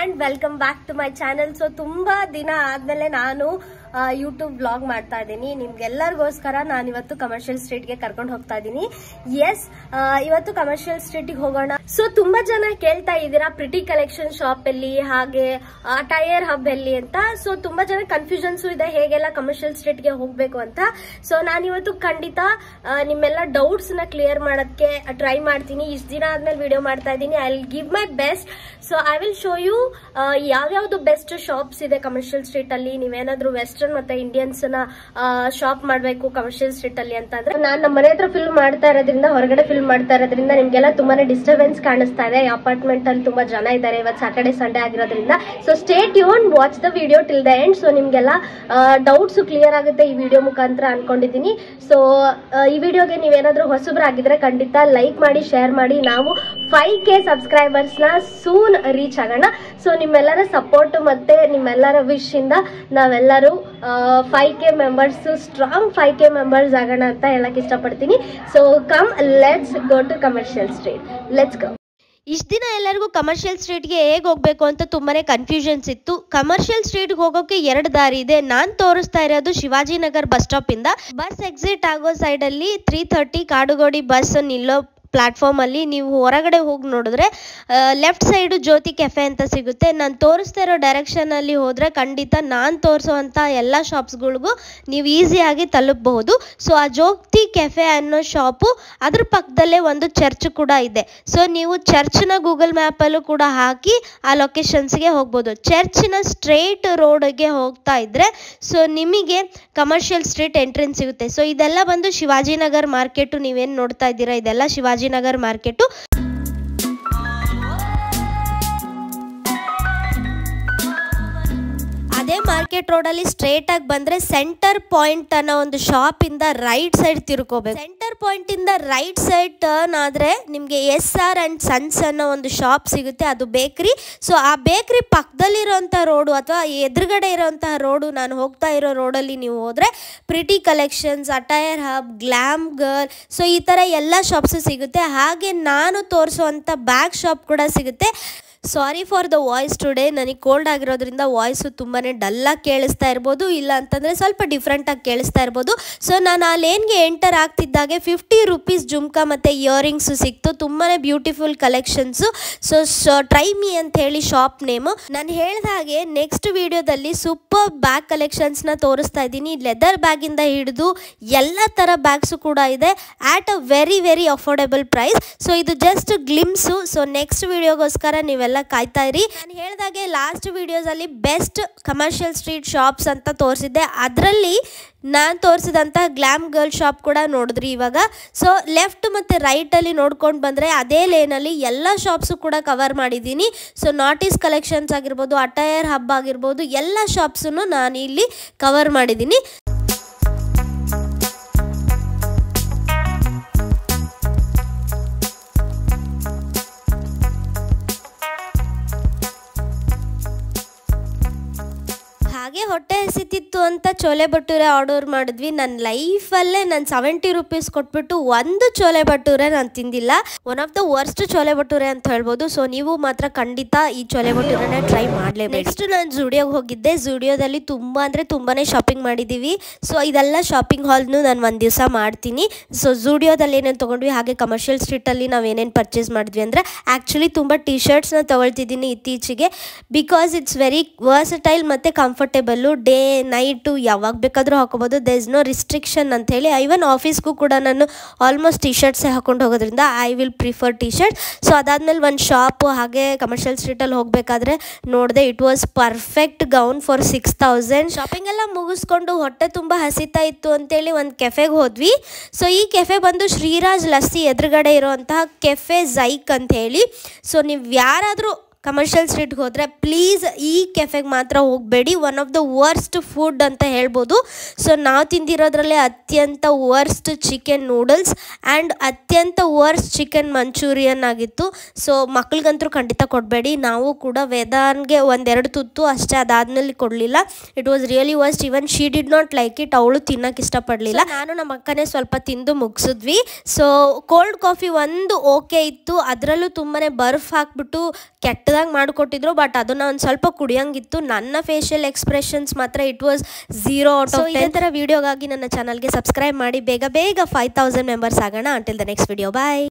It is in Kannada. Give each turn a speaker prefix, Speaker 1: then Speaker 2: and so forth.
Speaker 1: and welcome back to my channel. So ತುಂಬಾ ದಿನ ಆದ್ಮೇಲೆ ನಾನು ಯೂಟ್ಯೂಬ್ ವ್ಲಾಗ್ ಮಾಡ್ತಾ ಇದ್ದೀನಿ. ನಿಮ್ಗೆಲ್ಲರಿಗೋಸ್ಕರ ನಾನು ಇವತ್ತು ಕಮರ್ಷಿಯಲ್ ಸ್ಟ್ರೀಟ್ ಗೆ ಕರ್ಕೊಂಡು ಹೋಗ್ತಾ ಇದ್ದೀನಿ. ಎಸ್, ಇವತ್ತು ಕಮರ್ಷಿಯಲ್ ಸ್ಟ್ರೀಟ್ ಗೆ ಹೋಗೋಣ. ಸೊ ತುಂಬಾ ಜನ ಕೇಳ್ತಾ ಇದ್ದೀರಾ ಪ್ರಿಟಿ ಕಲೆಕ್ಷನ್ ಶಾಪ್ ಅಲ್ಲಿ ಹಾಗೆ ಟೈರ್ ಹಬ್ ಅಲ್ಲಿ ಅಂತ. ಸೊ ತುಂಬಾ ಜನ ಕನ್ಫ್ಯೂಷನ್ಸ್ ಇದೆ ಹೇಗೆಲ್ಲ ಕಮರ್ಷಿಯಲ್ ಸ್ಟ್ರೀಟ್ ಗೆ ಹೋಗ್ಬೇಕು ಅಂತ. ಸೊ ನಾನು ಇವತ್ತು ಖಂಡಿತ ನಿಮ್ಮೆಲ್ಲ ಡೌಟ್ಸ್ ನ ಕ್ಲಿಯರ್ ಮಾಡೋದಕ್ಕೆ ಟ್ರೈ ಮಾಡ್ತೀನಿ. ಇಷ್ಟ ದಿನ ಆದ್ಮೇಲೆ ವಿಡಿಯೋ ಮಾಡ್ತಾ ಇದ್ದೀನಿ. I will give my best. So I will show you ಯಾವ್ಯಾವ್ದು ಬೆಸ್ಟ್ ಶಾಪ್ಸ್ ಇದೆ ಕಮರ್ಷಿಯಲ್ ಸ್ಟ್ರೀಟ್ ಅಲ್ಲಿ. ನೀವೇನಾದ್ರೂ ವೆಸ್ಟರ್ನ್ ಮತ್ತೆ ಇಂಡಿಯನ್ಸ್ ನ ಶಾಪ್ ಮಾಡ್ಬೇಕು ಕಮರ್ಷಿಯಲ್ ಸ್ಟ್ರೀಟ್ ಅಲ್ಲಿ ಅಂತಂದ್ರೆ, ನಾನು ನಮ್ಮ ಮನೆ ಹತ್ರ ಫಿಲ್ಮ್ ಮಾಡ್ತಾ ಇರೋದ್ರಿಂದ, ಹೊರಗಡೆ ಫಿಲ್ಮ್ ಮಾಡ್ತಾ ಇರೋದ್ರಿಂದ ನಿಮ್ಗೆಲ್ಲ ತುಂಬಾನೇ ಡಿಸ್ಟರ್ಬೆನ್ಸ್ ಕಾಣಿಸ್ತಾ ಇದೆ. ಅಪಾರ್ಟ್ಮೆಂಟ್ ಅಲ್ಲಿ ತುಂಬಾ ಜನ ಇದ್ದಾರೆ ಇವತ್ತು ಸ್ಯಾಟರ್ಡೆ ಸಂಡೇ ಆಗಿರೋದ್ರಿಂದ. So stay tune, watch the video till the end. So ನಿಮ್ಗೆಲ್ಲ ಡೌಟ್ಸ್ ಕ್ಲಿಯರ್ ಆಗುತ್ತೆ ಈ ವಿಡಿಯೋ ಮುಖಾಂತರ ಅನ್ಕೊಂಡಿದ್ದೀನಿ. ಸೊ ಈ ವಿಡಿಯೋಗೆ ನೀವೇನಾದ್ರೂ ಹೊಸಬ್ರಾಗಿದ್ರೆ ಖಂಡಿತ ಲೈಕ್ ಮಾಡಿ, ಶೇರ್ ಮಾಡಿ. ನಾವು 5K ಸಬ್ಸ್ಕ್ರೈಬರ್ಸ್ ನ ಸೂನ್ ರೀಚ್ ಆಗೋಣ. ಸೊ ನಿಮ್ಮೆಲ್ಲರ ಸಪೋರ್ಟ್ ಮತ್ತೆ ನಿಮ್ಮೆಲ್ಲರ ವಿಶ್ ಇಂದ ನಾವೆಲ್ಲರೂ 5K members, strong 5K members ಆಗೋಣ ಅಂತ ಹೇಳಕ್ ಇಷ್ಟಪಡ್ತೀನಿ. So come, let's go to Commercial Street. Let's go.
Speaker 2: ಇಷ್ಟು ದಿನ ಎಲ್ಲರಿಗೂ ಕಮರ್ಷಿಯಲ್ ಸ್ಟ್ರೀಟ್ಗೆ ಹೇಗೆ ಹೋಗಬೇಕು ಅಂತ ತುಂಬಾನೇ ಕನ್ಫ್ಯೂಷನ್ಸ್ ಇತ್ತು. ಕಮರ್ಷಿಯಲ್ ಸ್ಟ್ರೀಟ್ಗೆ ಹೋಗೋಕೆ 2 ದಾರಿ ಇದೆ. ನಾನು ತೋರಿಸ್ತಾ ಇರೋದು ಶಿವಾಜಿನಗರ್ ಬಸ್ ಸ್ಟಾಪ್ ಇಂದ. ಬಸ್ ಎಕ್ಸಿಟ್ ಆಗೋ ಸೈಡಲ್ಲಿ 3:30 ಕಾಡುಗೋಡಿ ಬಸ್ ನಿಲ್ಲೋ ಪ್ಲಾಟ್ಫಾರ್ಮ್ ಅಲ್ಲಿ ನೀವು ಹೊರಗಡೆ ಹೋಗಿ ನೋಡಿದ್ರೆ ಲೆಫ್ಟ್ ಸೈಡು ಜ್ಯೋತಿ ಕೆಫೆ ಅಂತ ಸಿಗುತ್ತೆ. ನಾನು ತೋರಿಸ್ತಾ ಇರೋ ಡೈರೆಕ್ಷನ್ ಅಲ್ಲಿ ಹೋದ್ರೆ ಖಂಡಿತ ನಾನು ತೋರಿಸುವಂತ ಎಲ್ಲ ಶಾಪ್ಸ್ಗಳಿಗೂ ನೀವು ಈಸಿಯಾಗಿ ತಲುಪಬಹುದು. ಸೊ ಆ ಜ್ಯೋತಿ ಕೆಫೆ ಅನ್ನೋ ಶಾಪು ಅದ್ರ ಪಕ್ಕದಲ್ಲೇ ಒಂದು ಚರ್ಚ್ ಕೂಡ ಇದೆ. ಸೊ ನೀವು ಚರ್ಚ್ನ ಗೂಗಲ್ ಮ್ಯಾಪಲ್ಲೂ ಕೂಡ ಹಾಕಿ ಆ ಲೊಕೇಶನ್ಸ್ಗೆ ಹೋಗ್ಬೋದು. ಚರ್ಚಿನ ಸ್ಟ್ರೇಟ್ ರೋಡ್ಗೆ ಹೋಗ್ತಾ ಇದ್ರೆ ಸೊ ನಿಮಗೆ ಕಮರ್ಷಿಯಲ್ ಸ್ಟ್ರೀಟ್ ಎಂಟ್ರೆನ್ಸ್ ಸಿಗುತ್ತೆ. ಸೊ ಇದೆಲ್ಲ ಬಂದು ಶಿವಾಜಿನಗರ್ ಮಾರ್ಕೆಟು. ನೀವೇನು ನೋಡ್ತಾ ಇದ್ದೀರಾ ಇದೆಲ್ಲ ಶಿವಾಜಿನಗರ್ ಮಾರ್ಕೆಟು. ಅದೇ ಮಾರ್ಕೆಟ್ ರೋಡ್ ಅಲ್ಲಿ ಸ್ಟ್ರೇಟ್ ಆಗಿ ಬಂದ್ರೆ ಸೆಂಟರ್ ಪಾಯಿಂಟ್ ಅನ್ನೋ ಒಂದು ಶಾಪ್ ಇಂದ ರೈಟ್ ಸೈಡ್ ತಿರ್ಕೋಬೇಕು. ಸೆಂಟರ್ ಪಾಯಿಂಟ್ ಇಂದ ರೈಟ್ ಸೈಡ್ ಟರ್ನ್ ಆದ್ರೆ ನಿಮ್ಗೆ SR ಅಂಡ್ ಸನ್ಸ್ ಅನ್ನೋ ಒಂದು ಶಾಪ್ ಸಿಗುತ್ತೆ. ಅದು ಬೇಕ್ರಿ. ಸೊ ಆ ಬೇಕ್ರಿ ಪಕ್ಕದಲ್ಲಿರೋಂಥ ರೋಡು ಅಥವಾ ಎದುರುಗಡೆ ಇರೋಂತಹ ರೋಡು, ನಾನು ಹೋಗ್ತಾ ಇರೋ ರೋಡಲ್ಲಿ ನೀವು ಹೋದ್ರೆ pretty collections, attire hub, glam girl, so ಈ ತರ ಎಲ್ಲ ಶಾಪ್ಸ್ ಸಿಗುತ್ತೆ. ಹಾಗೆ ನಾನು ತೋರಿಸುವಂತ ಬ್ಯಾಗ್ ಶಾಪ್ ಕೂಡ ಸಿಗುತ್ತೆ. Sorry for the voice today, ನನಗೆ ಕೋಲ್ಡ್ ಆಗಿರೋದ್ರಿಂದ ವಾಯ್ಸು ತುಂಬಾ ಡಲ್ಲಾಗಿ ಕೇಳಿಸ್ತಾ ಇರ್ಬೋದು, ಇಲ್ಲ ಅಂತಂದರೆ ಸ್ವಲ್ಪ ಡಿಫ್ರೆಂಟಾಗಿ ಕೇಳಿಸ್ತಾ ಇರ್ಬೋದು. ಸೊ ನಾನು ಆ ಲೇನ್ಗೆ ಎಂಟರ್ ಆಗ್ತಿದ್ದಾಗೆ 50 ರೂಪೀಸ್ ಜುಮ್ಕಾ ಮತ್ತು ಇಯರಿಂಗ್ಸು ಸಿಕ್ತು. ತುಂಬಾ beautiful collections. So try me ಅಂತ ಹೇಳಿ ಶಾಪ್ ನೇಮು. ನಾನು ಹೇಳಿದ ಹಾಗೆ ನೆಕ್ಸ್ಟ್ ವಿಡಿಯೋದಲ್ಲಿ ಸೂಪರ್ ಬ್ಯಾಗ್ ಕಲೆಕ್ಷನ್ಸ್ನ ತೋರಿಸ್ತಾ ಇದ್ದೀನಿ. ಲೆದರ್ ಬ್ಯಾಗಿಂದ ಹಿಡಿದು ಎಲ್ಲ ಥರ ಬ್ಯಾಗ್ಸು ಕೂಡ ಇದೆ at a very very affordable price. So ಇದು ಜಸ್ಟ್ ಗ್ಲಿಮ್ಸು. ಸೊ ನೆಕ್ಸ್ಟ್ ವಿಡಿಯೋಗೋಸ್ಕರ ನೀವೆಲ್ಲ ಕಾಯ್ತಾ ಇರಿ. ನಾನು ಹೇಳಿದಾಗೆ ಲಾಸ್ಟ್ ವಿಡಿಯೋಸ್ ಅಲ್ಲಿ ಬೆಸ್ಟ್ ಕಮರ್ಷಿಯಲ್ ಸ್ಟ್ರೀಟ್ ಶಾಪ್ಸ್ ಅಂತ ತೋರಿಸಿದ್ದೆ. ಅದರಲ್ಲಿ ನಾನು ತೋರಿಸಿದಂಥ ಗ್ಲಾಮ್ ಗರ್ಲ್ ಶಾಪ್ ಕೂಡ ನೋಡಿದ್ರಿ ಇವಾಗ. ಸೊ ಲೆಫ್ಟ್ ಮತ್ತು ರೈಟಲ್ಲಿ ನೋಡ್ಕೊಂಡು ಬಂದರೆ ಅದೇ ಲೇನಲ್ಲಿ ಎಲ್ಲ ಶಾಪ್ಸು ಕೂಡ ಕವರ್ ಮಾಡಿದ್ದೀನಿ. ಸೊ ನಾಟೀಸ್ ಕಲೆಕ್ಷನ್ಸ್ ಆಗಿರ್ಬೋದು, ಅಟೈರ್ ಹಬ್ ಆಗಿರ್ಬೋದು, ಎಲ್ಲ ಶಾಪ್ಸನ್ನು ನಾನು ಇಲ್ಲಿ ಕವರ್ ಮಾಡಿದ್ದೀನಿ. ಹಾಗೆ ಹೊಟ್ಟೆ ಹಸಿತಿತ್ತು ಅಂತ ಚೋಲೆ ಭಟೂರೆ ಆರ್ಡರ್ ಮಾಡಿದ್ವಿ. ನನ್ನ ಲೈಫಲ್ಲೇ ನಾನು 70 ರೂಪೀಸ್ ಕೊಟ್ಬಿಟ್ಟು ಒಂದು ಚೋಲೆ ಭಟೂರೆ ನಾನು ತಿಂದಿಲ್ಲ. One of the worst chole bhature ಅಂತ ಹೇಳ್ಬೋದು. ಸೊ ನೀವು ಮಾತ್ರ ಖಂಡಿತ ಈ ಚೋಲೆ ಭಟೂರೆನ ಟ್ರೈ ಮಾಡಲೇಬೇಕು. ನೆಕ್ಸ್ಟ್ ನಾನು ಝೂಡಿಯೋಗೆ ಹೋಗಿದ್ದೆ. ಝೂಡಿಯೋದಲ್ಲಿ ತುಂಬಾನೇ ಶಾಪಿಂಗ್ ಮಾಡಿದ್ದೀವಿ. ಸೊ ಇದೆಲ್ಲ ಶಾಪಿಂಗ್ ಹಾಲ್ನು ನಾನು ಒಂದು ದಿವಸ ಮಾಡ್ತೀನಿ. ಸೊ ಝೂಡಿಯೋದಲ್ಲಿ ಏನೇನು ತೊಗೊಂಡ್ವಿ, ಹಾಗೆ ಕಮರ್ಷಿಯಲ್ ಸ್ಟ್ರೀಟಲ್ಲಿ ನಾವು ಏನೇನು ಪರ್ಚೇಸ್ ಮಾಡಿದ್ವಿ ಅಂದರೆ, ಆ್ಯಕ್ಚುಲಿ ತುಂಬ ಟಿ ಶರ್ಟ್ಸ್ನ ತೊಗೊಳ್ತಿದ್ದೀನಿ ಇತ್ತೀಚೆಗೆ. ಬಿಕಾಸ್ ಇಟ್ಸ್ ವೆರಿ ವರ್ಸಟೈಲ್ ಮತ್ತು ಕಂಫರ್ಟೇಬಲ್ಲು. ಡೇ ನೈಟು ಯಾವಾಗ ಬೇಕಾದರೂ ಹಾಕೋಬೋದು. ದೇರ್ ಇಸ್ ನೋ ರಿಸ್ಟ್ರಿಕ್ಷನ್ ಅಂತ ಹೇಳಿ. ಈವನ್ ಆಫೀಸ್ಗೂ ಕೂಡ ನಾನು ಆಲ್ಮೋಸ್ಟ್ ಟಿ ಶರ್ಟ್ಸೇ ಹಾಕೊಂಡು ಹೋಗೋದ್ರಿಂದ I will prefer T shirt. So ಅದಾದಮೇಲೆ ಒಂದು ಶಾಪು ಹಾಗೆ ಕಮರ್ಷಿಯಲ್ ಸ್ಟ್ರೀಟಲ್ಲಿ ಹೋಗಬೇಕಾದ್ರೆ ನೋಡಿದೆ, it was perfect gown for 6000. Shopping ಎಲ್ಲ ಮುಗಿಸ್ಕೊಂಡು ಹೊಟ್ಟೆ ತುಂಬ ಹಸಿತಾ ಇತ್ತು ಅಂತೇಳಿ ಒಂದು ಕೆಫೆಗೆ ಹೋದ್ವಿ. ಸೊ ಈ ಕೆಫೆ ಬಂದು ಶ್ರೀರಾಜ್ ಲಸ್ಸಿ ಎದುರುಗಡೆ ಇರೋಂತಹ ಕೆಫೆ ಝೈಕ್ ಅಂತ ಹೇಳಿ. ಸೊ ನೀವು ಯಾರಾದರೂ ಕಮರ್ಷಿಯಲ್ ಸ್ಟ್ರೀಟ್ಗೆ ಹೋದರೆ ಪ್ಲೀಸ್ ಈ ಕೆಫೆಗೆ ಮಾತ್ರ ಹೋಗಬೇಡಿ. One of the worst food ಅಂತ ಹೇಳ್ಬೋದು. ಸೊ ನಾವು ತಿಂದಿರೋದ್ರಲ್ಲೇ ಅತ್ಯಂತ ವರ್ಸ್ಟ್ ಚಿಕನ್ ನೂಡಲ್ಸ್ ಆ್ಯಂಡ್ ಅತ್ಯಂತ ವರ್ಸ್ಟ್ ಚಿಕನ್ ಮಂಚೂರಿಯನ್ ಆಗಿತ್ತು. ಸೊ ಮಕ್ಳಿಗಂತೂ ಖಂಡಿತ ಕೊಡಬೇಡಿ. ನಾವು ಕೂಡ ವೇದಾನ್ಗೆ 1-2 ತುತ್ತು ಅಷ್ಟೇ, ಅದಾದ್ಮೇಲೆ ಕೊಡಲಿಲ್ಲ. It was really worst. Even she did not like it. ಅವಳು ತಿನ್ನೋಕೆ ಇಷ್ಟಪಡಲಿಲ್ಲ. ನಾನು ನಮ್ಮ ಅಕ್ಕನೇ ಸ್ವಲ್ಪ ತಿಂದು ಮುಗಿಸಿದ್ವಿ. ಸೊ ಕೋಲ್ಡ್ ಕಾಫಿ ಒಂದು ಓಕೆ ಇತ್ತು, ಅದರಲ್ಲೂ ತುಂಬಾ ಬರ್ಫ್ ಹಾಕ್ಬಿಟ್ಟು ಕೆಟ್ಟ ಕೆಟ್ಟದಾಗಿ ಮಾಡಿಕೊಟ್ಟಿದ್ರು. ಬಟ್ ಅದನ್ನ ಒಂದು ಸ್ವಲ್ಪ ಕುಡಿಯಂಗಿತ್ತು. ನನ್ನ ಫೇಶಿಯಲ್ ಎಕ್ಸ್ಪ್ರೆಷನ್ಸ್ ಮಾತ್ರ ಇಟ್ ವಾಸ್ 0 ಔಟ್ ಆಫ್ 10. ಇದೇ ಥರ ವಿಡಿಯೋಗಾಗಿ ನನ್ನ ಚಾನಲ್ಗೆ ಸಬ್ಸ್ಕ್ರೈಬ್ ಮಾಡಿ. ಬೇಗ ಬೇಗ 5000 ಮೆಂಬರ್ಸ್ ಆಗೋಣ. Until the next video, bye.